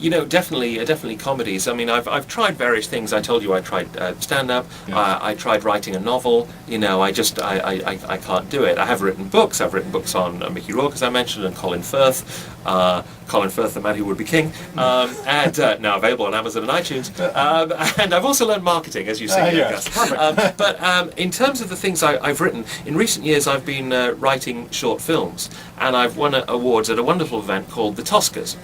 definitely comedies. I mean, I've tried various things. I told you I tried stand-up. Yes. I tried writing a novel. I can't do it. I have written books. I've written books on Mickey Rourke, as I mentioned, and Colin Firth. Colin Firth, The Man Who Would Be King, and now available on Amazon and iTunes. And I've also learned marketing, as you see. Yes, perfect. But in terms of the things I've written, in recent years I've been writing short films, and I've won awards at a wonderful event called the Toscas.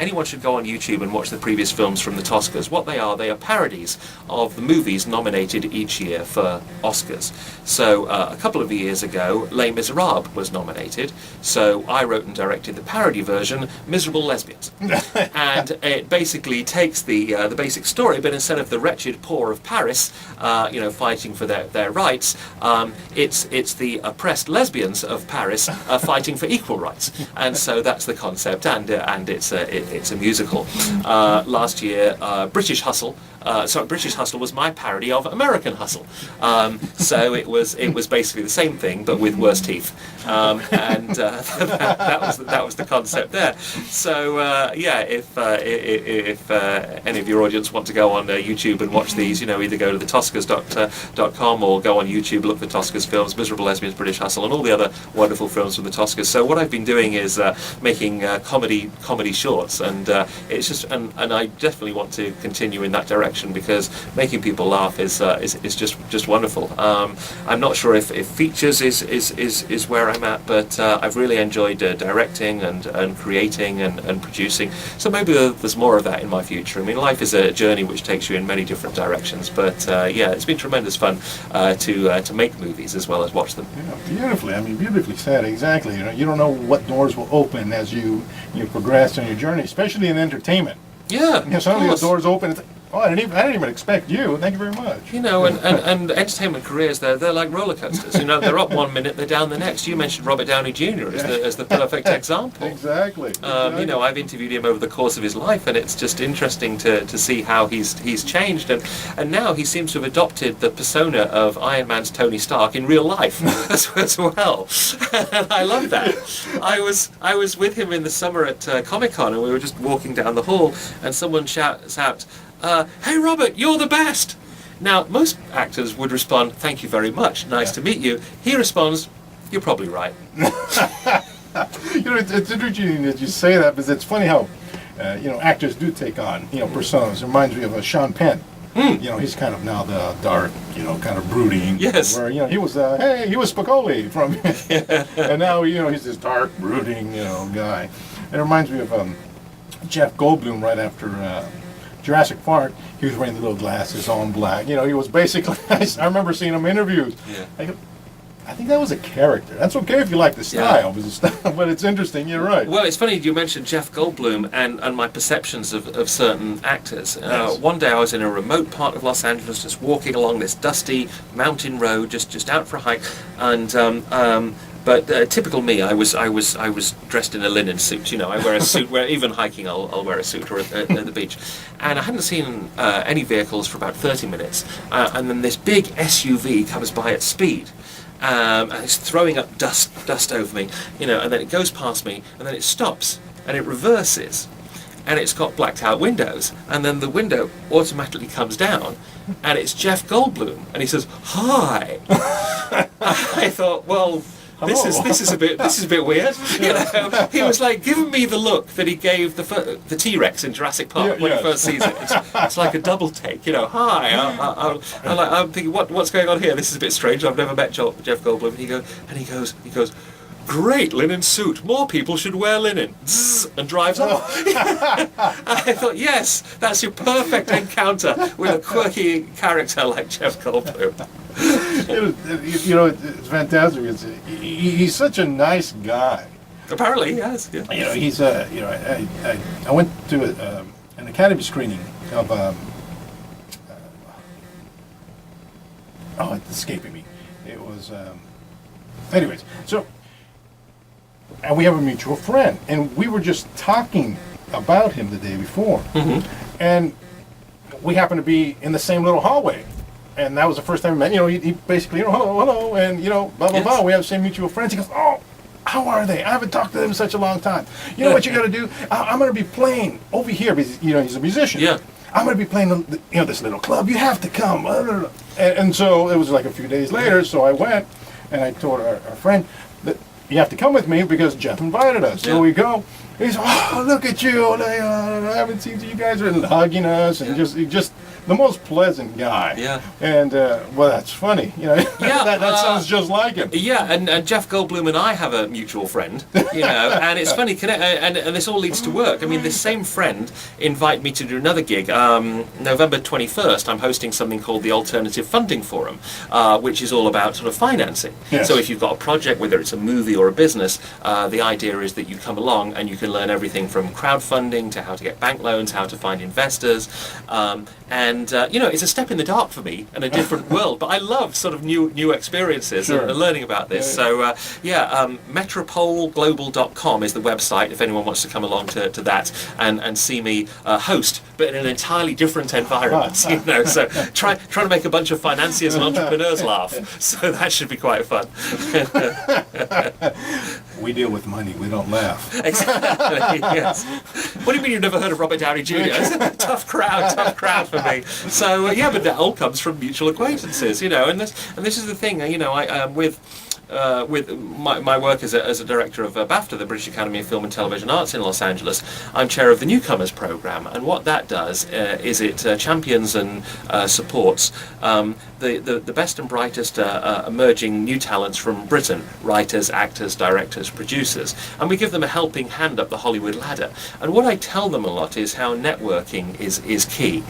Anyone should go on YouTube and watch the previous films from the Toscas. What they are parodies of the movies nominated each year for Oscars. So a couple of years ago, Les Miserables was nominated. So I wrote and directed the parody version, Miserable Lesbians. And it basically takes the basic story, but instead of the wretched poor of Paris, fighting for their rights, it's the oppressed lesbians of Paris fighting for equal rights. And so that's the concept, and it's a musical. Last year, British Hustle. British Hustle was my parody of American Hustle. So it was basically the same thing, but with worse teeth. That was the concept there. So if any of your audience want to go on YouTube and watch these, either go to the Toscas.com or go on YouTube, look for Toscas films, Miserable Lesbians, British Hustle, and all the other wonderful films from the Toscas. So what I've been doing is making comedy shorts, and it's just and I definitely want to continue in that direction, because making people laugh is just wonderful. I'm not sure if features is where I'm at, but I've really enjoyed directing and creating and producing. So maybe there's more of that in my future. I mean, life is a journey which takes you in many different directions, but it's been tremendous fun to make movies as well as watch them. Beautifully. I mean, beautifully said. Exactly. You don't know what doors will open as you progress in your journey, especially in entertainment. Yeah. Suddenly the doors open. It's like, oh, I didn't even expect you. Thank you very much. And entertainment careers, they're like roller coasters. They're up one minute, they're down the next. You mentioned Robert Downey Jr. as the perfect example. Exactly. I've interviewed him over the course of his life, and it's just interesting to see how he's changed, and now he seems to have adopted the persona of Iron Man's Tony Stark in real life as well. And I love that. I was with him in the summer at Comic-Con, and we were just walking down the hall, and someone shouts out, "Hey Robert, you're the best!" Now, most actors would respond, "Thank you very much, nice to meet you." He responds, "You're probably right." It's interesting that you say that, because it's funny how actors do take on personas. It reminds me of Sean Penn. He's kind of now the dark, kind of brooding. Yes. Where he was he was Spicoli from, and now he's this dark, brooding guy. It reminds me of Jeff Goldblum right after Jurassic Park. He was wearing the little glasses, all in black. He was basically. I remember seeing him interviews. Yeah. I think that was a character. That's okay if you like the style, but it's interesting. You're right. Well, it's funny you mentioned Jeff Goldblum and my perceptions of certain actors. Yes. One day I was in a remote part of Los Angeles, just walking along this dusty mountain road, just out for a hike, and. But typical me, I was dressed in a linen suit. I wear a suit. Where even hiking, I'll wear a suit, or at the beach. And I hadn't seen any vehicles for about 30 minutes, and then this big SUV comes by at speed. And it's throwing up dust over me, and then it goes past me, and then it stops, and it reverses, and it's got blacked out windows, and then the window automatically comes down, and it's Jeff Goldblum, and he says, "Hi." I thought, well, this is a bit weird. He was like giving me the look that he gave the T-Rex in Jurassic Park when he first sees it. It's like a double take. Hi. I'm thinking, what's going on here? This is a bit strange. I've never met Jeff Goldblum. And he goes. "Great linen suit. More people should wear linen." Zzz, and drives off. I thought, yes, that's your perfect encounter with a quirky character like Jeff Goldblum. It's fantastic. He's such a nice guy. Apparently, yes. Yeah. He's I went to an Academy screening of it's escaping me. It was anyways. So. And we have a mutual friend, and we were just talking about him the day before, and we happened to be in the same little hallway, and that was the first time we met. He basically, hello, and blah blah blah. We have the same mutual friends. He goes, "Oh, how are they? I haven't talked to them in such a long time. You know what you got to do? I'm going to be playing over here because he's a musician. Yeah. I'm going to be playing this little club. You have to come. And so it was like a few days later. So I went and I told our friend that you have to come with me because Jeff invited us. So we go. He's, oh, look at you! I haven't seen you guys are hugging us and just the most pleasant guy. Yeah. And well, that's funny. Yeah. that sounds just like him. Yeah, and Jeff Goldblum and I have a mutual friend. And it's funny, and this all leads to work. I mean, this same friend invited me to do another gig. November 21st, I'm hosting something called the Alternative Funding Forum, which is all about sort of financing. Yes. So if you've got a project, whether it's a movie or a business, the idea is that you come along and you can learn everything from crowdfunding to how to get bank loans, how to find investors, it's a step in the dark for me and a different world. But I love sort of new experiences and learning about this. Metropoleglobal.com is the website if anyone wants to come along to that and see me host, but in an entirely different environment. So trying to make a bunch of financiers and entrepreneurs laugh. So that should be quite fun. We deal with money. We don't laugh. Exactly. Yes. What do you mean you've never heard of Robert Downey Jr.? It's a tough crowd for me. So but that all comes from mutual acquaintances, and this is the thing, I with my work as a director of BAFTA, the British Academy of Film and Television Arts in Los Angeles, I'm chair of the Newcomers Programme, and what that does is it champions and supports the best and brightest emerging new talents from Britain, writers, actors, directors, producers, and we give them a helping hand up the Hollywood ladder. And what I tell them a lot is how networking is key.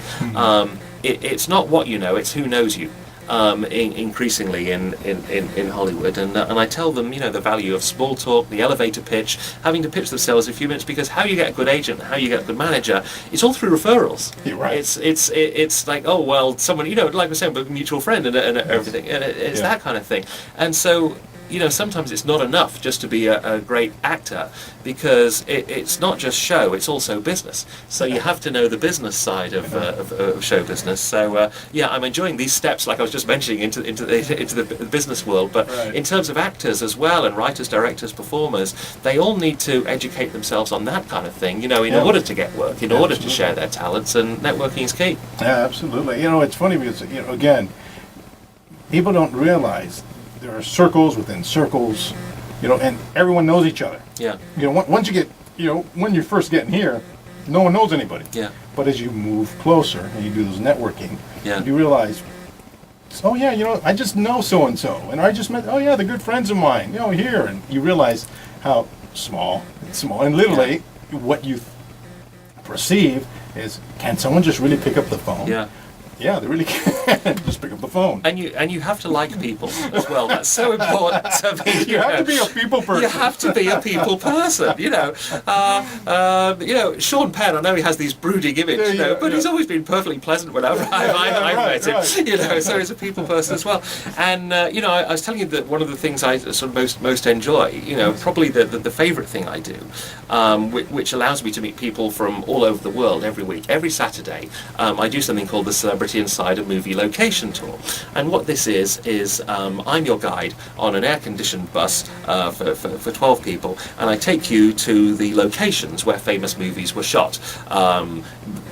It's not what you know, it's who knows you. Increasingly in Hollywood, and I tell them, the value of small talk, the elevator pitch, having to pitch themselves in a few minutes, because how you get a good agent, how you get a good manager, it's all through referrals. You're right. It's like, oh well, someone, like we're saying, a mutual friend and everything, and it's that kind of thing. And so, sometimes it's not enough just to be a great actor, because it's not just show, it's also business. So you have to know the business side of show business. So I'm enjoying these steps, like I was just mentioning, into the business world. But in terms of actors as well, and writers, directors, performers, they all need to educate themselves on that kind of thing, in order to get work, in order to share their talents, and networking is key. Yeah, absolutely. It's funny because, again, people don't realize there are circles within circles, and everyone knows each other. Yeah. Once you get, when you're first getting here, no one knows anybody. Yeah. But as you move closer and you do this networking, you realize, oh yeah, I just know so and so, and I just met, oh yeah, they're good friends of mine, here, and you realize how small, and literally what you perceive is, can someone just really pick up the phone? Yeah. Yeah, they really can. Just pick up the phone. And you have to like people as well. That's so important to me. You have to be a people person. You have to be a people person. Sean Penn, I know he has these brooding image, but he's always been perfectly pleasant whenever I've met him. Right. So he's a people person as well. And I was telling you that one of the things I sort of most enjoy, probably the favourite thing I do, which allows me to meet people from all over the world every week, every Saturday. I do something called the Celebrity Insider Movie Location Tour, and what this is I'm your guide on an air-conditioned bus for 12 people, and I take you to the locations where famous movies were shot.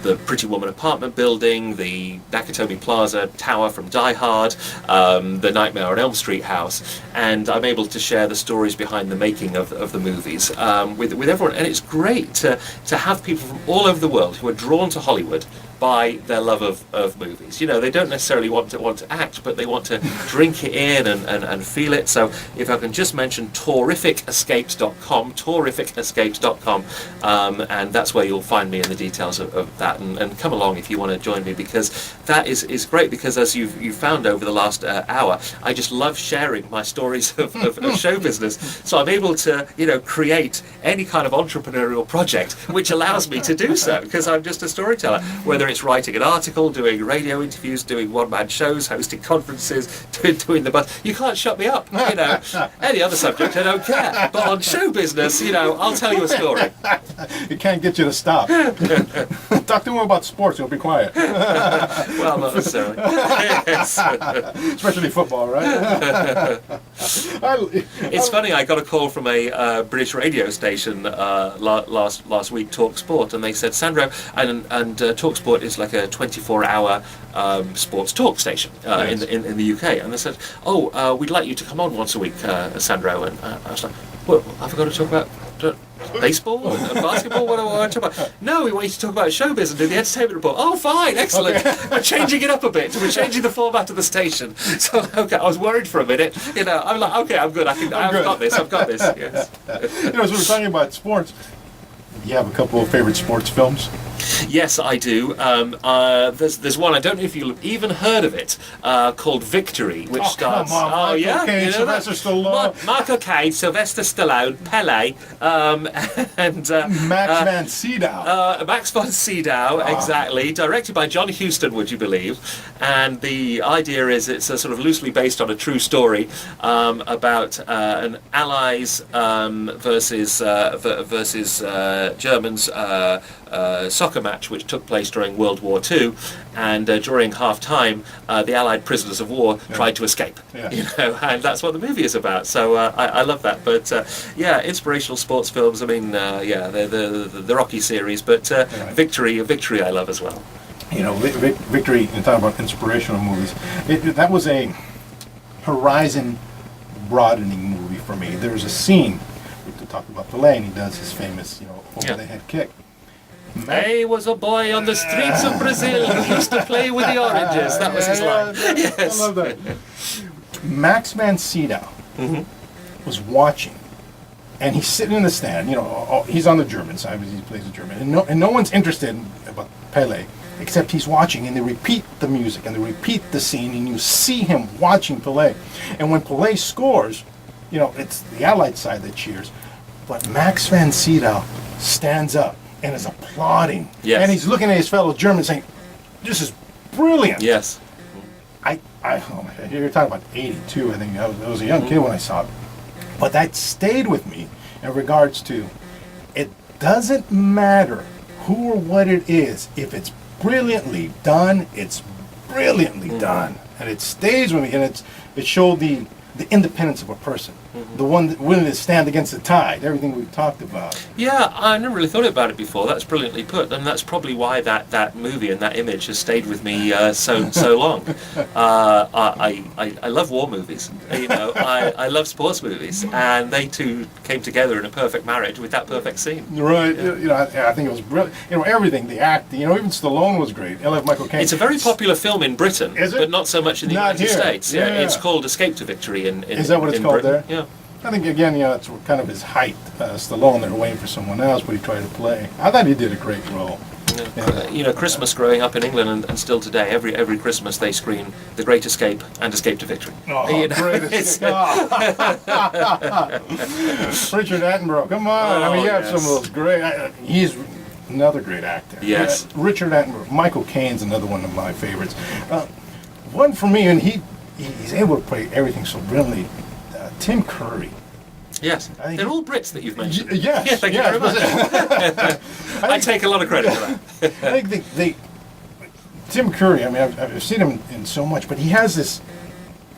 The Pretty Woman apartment building, the Nakatomi Plaza tower from Die Hard, the Nightmare on Elm Street house, and I'm able to share the stories behind the making of the movies with everyone, and it's great to have people from all over the world who are drawn to Hollywood by their love of movies. They don't necessarily want to act, but they want to drink it in and feel it. So if I can just mention terrificescapes.com, and that's where you'll find me in the details of that, and come along if you want to join me, because that is great, because as you've found over the last hour, I just love sharing my stories of show business. So I'm able to create any kind of entrepreneurial project which allows me to do so, because I'm just a storyteller, whether it's writing an article, doing radio interviews, doing one-man shows, hosting conferences, doing the bus. You can't shut me up, Any other subject, I don't care. But on show business, I'll tell you a story. It can't get you to stop. talk to him about sports, he'll be quiet. Well, not necessarily. Yes. Especially football, right? It's funny. I got a call from a British radio station last week, Talk Sport, and they said, Sandro, and Talk Sport is like a 24-hour sports talk station Yes. in the UK, and they said, "Oh, we'd like you to come on once a week, Sandro." And I was like, "What? Have I got to talk about baseball and basketball? What do I want to talk about?" "No, we want you to talk about showbiz and do the entertainment report." "Oh, fine, excellent." Okay. We're changing it up a bit. We're changing the format of the station. So, okay, I was worried for a minute. I'm like, okay, I'm good. I've good. got this. I've got this. Yes. As we're talking about sports, you have a couple of favorite sports films? Yes, I do. There's one, I don't know if you've even heard of it, called Victory, which starts... Come on, Michael yeah? Caine, You know that? Sylvester Stallone. Michael Caine, Sylvester Stallone, Pele, and... Max von Sydow. Max von Sydow, exactly. Directed by John Huston, would you believe? And the idea is it's a sort of loosely based on a true story about an Allies versus Germans soccer match which took place during World War II, and during half-time the Allied prisoners of war tried to escape. Yeah. And that's what the movie is about. So I love that. But yeah, inspirational sports films. I mean, the Rocky series, but Right. Victory I love as well. Victory, you talk about inspirational movies. That was a horizon broadening movie for me. There's a scene, we could talk about Pelé, and he does his famous, over the head kick. I was a boy on the streets of Brazil who used to play with the oranges. That was his line. Yes. I love that. Max von Sydow was watching, and he's sitting in the stand. He's on the German side because he plays the German, and no one's interested about Pele except he's watching, and they repeat the music and they repeat the scene, and you see him watching Pele. And when Pele scores, it's the Allied side that cheers, but Max von Sydow stands up and is applauding. Yes. And he's looking at his fellow Germans saying, "This is brilliant." Yes. Oh my God, you're talking about 82, I think. I was a young kid when I saw it. But that stayed with me in regards to, it doesn't matter who or what it is. If it's brilliantly done, it's brilliantly done. And it stays with me, and it showed the independence of a person. The one that willing to stand against the tide, everything we've talked about. Yeah, I never really thought about it before. That's brilliantly put, and that's probably why that movie and that image has stayed with me so long. I love war movies. I love sports movies, and they two came together in a perfect marriage with that perfect scene. Right. I think it was brilliant. Everything, the acting. Even Stallone was great. I love Michael Caine. It's a very popular film in Britain, Is it? but not so much in the Not United here. States. Yeah. It's called Escape to Victory in Is that what it's in called Britain. there? Yeah. I think, again, it's kind of his height. Stallone, they were waiting for someone else, but he tried to play. I thought he did a great role. Christmas growing up in England and still today, every Christmas they screen The Great Escape and Escape to Victory. Oh, It's- great. Richard Attenborough, come on. You have some of those great... He's another great actor. Yes. Richard Attenborough. Michael Caine's another one of my favorites. One for me, and he's able to play everything so brilliantly. Tim Curry. Yes, I think they're all Brits that you've mentioned. Yes. Yeah, thank you very much. I take a lot of credit for that. I think Tim Curry, I've seen him in so much, but he has this,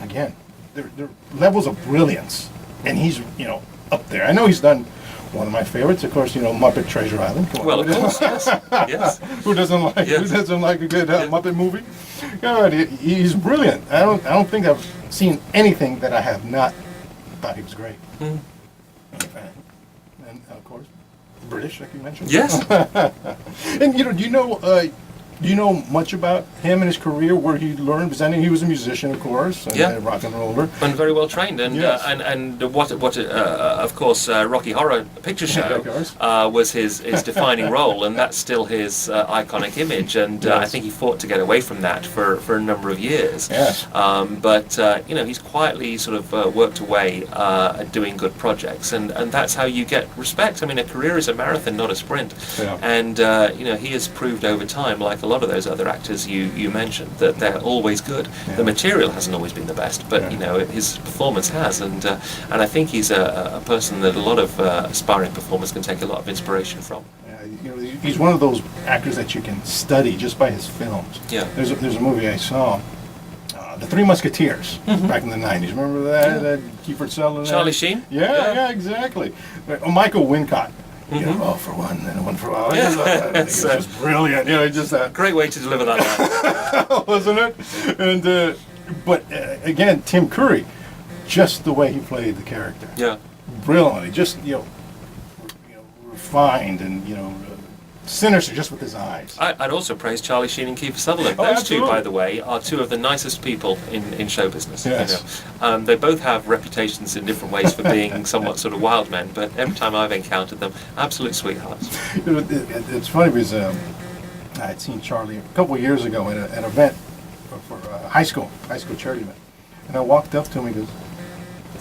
again, they're levels of brilliance, and he's, up there. I know he's done one of my favorites, of course, Muppet Treasure Island. Come on. Well, of course, yes. Yes. Who doesn't like a good Muppet movie? He's brilliant. I don't think I've seen anything that I have not thought he was great. And of course, British, like you mentioned. Yes. And do you know much about him and his career, where he learned? Because I know he was a musician, of course, and a rock and roller. And very well trained, and Yes. and what of course Rocky Horror Picture Show Of course. was his defining role, and that's still his iconic image. And I Yes. think he fought to get away from that for a number of years. Yes. But he's quietly sort of worked away at doing good projects, and that's how you get respect. A career is a marathon, not a sprint. Yeah. And he has proved over time, like a lot of those other actors you mentioned, that they're always good. Yeah. The material hasn't always been the best, but his performance has, and I think he's a person that a lot of aspiring performers can take a lot of inspiration from. you know, he's one of those actors that you can study just by his films. Yeah. There's a movie I saw, The Three Musketeers, back in the 90s. Remember that? That Kiefer Sutherland? Charlie Sheen? Yeah, exactly. Michael Wincott. You know, all for one and one for all. It's just brilliant. You know, just that. Great way to deliver that line. Wasn't it? And but again, Tim Curry, just the way he played the character, Yeah. brilliantly. Just refined and sinister just with his eyes. I'd also praise Charlie Sheen and Kiefer Sutherland. Oh, Those absolutely. two, by the way, are two of the nicest people in show business. Yes. They both have reputations in different ways for being somewhat sort of wild men, but every time I've encountered them, absolute sweethearts. It's funny because I had seen Charlie a couple of years ago at an event for high school charity event, and I walked up to him and he goes,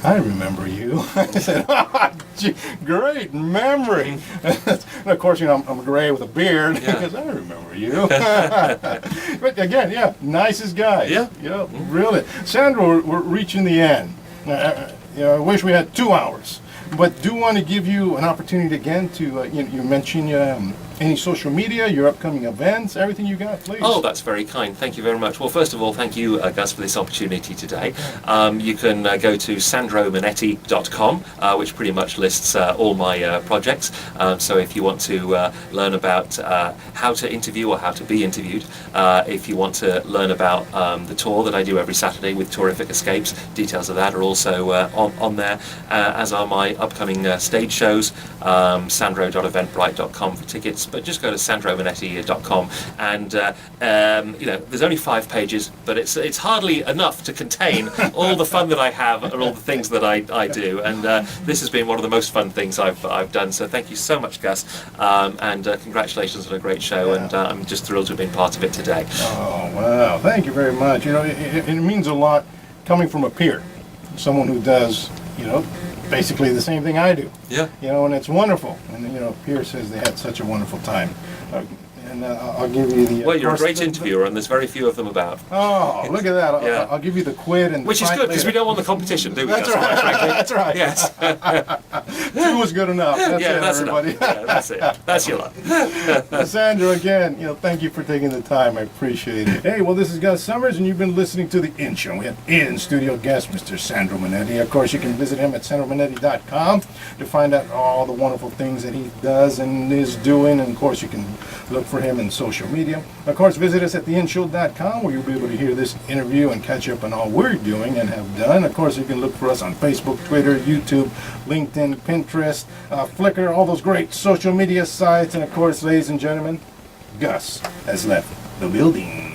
"I remember you." I said, "Oh, gee, great memory." And of course, I'm gray with a beard. Yeah. Because I remember you. But again, nicest guy. Yeah. Really. Sandra, we're reaching the end. I wish we had 2 hours, but do want to give you an opportunity again to, you mentioned any social media, your upcoming events, everything you got, please. Oh, that's very kind. Thank you very much. Well, first of all, thank you, Gus, for this opportunity today. You can go to sandromanetti.com, which pretty much lists all my projects. So if you want to learn about how to interview or how to be interviewed, if you want to learn about the tour that I do every Saturday with Terrific Escapes, details of that are also on there, as are my upcoming stage shows, sandro.eventbrite.com for tickets. But just go to sandromanetti.com, and there's only 5 pages, but it's hardly enough to contain all the fun that I have and all the things that I do. And this has been one of the most fun things I've done. So thank you so much, Gus, and congratulations on a great show. And I'm just thrilled to have been part of it today. Oh, wow. Thank you very much. It means a lot coming from a peer, someone who does, basically the same thing I do. Yeah. And it's wonderful. And, Pierre says they had such a wonderful time. And I'll give you the... Well, you're a great interviewer, and there's very few of them about. Oh, look at that. Yeah. I'll give you the quid and... Which is good, because we don't want the competition, do we? That's right. Frankly? That's right. Yes. 2 was good enough. That's everybody. Enough. Yeah, that's it. That's your luck. Sandra, again, thank you for taking the time. I appreciate it. Hey, well, this is Gus Summers, and you've been listening to The In Show. We have in-studio guest, Mr. Sandro Manetti. Of course, you can visit him at sandromanetti.com to find out all the wonderful things that he does and is doing. And, of course, you can look for him in social media. Of course, visit us at theinshow.com, where you'll be able to hear this interview and catch up on all we're doing and have done. Of course, you can look for us on Facebook, Twitter, YouTube, LinkedIn, Pinterest, Flickr, all those great social media sites. And of course, ladies and gentlemen, Gus has left the building.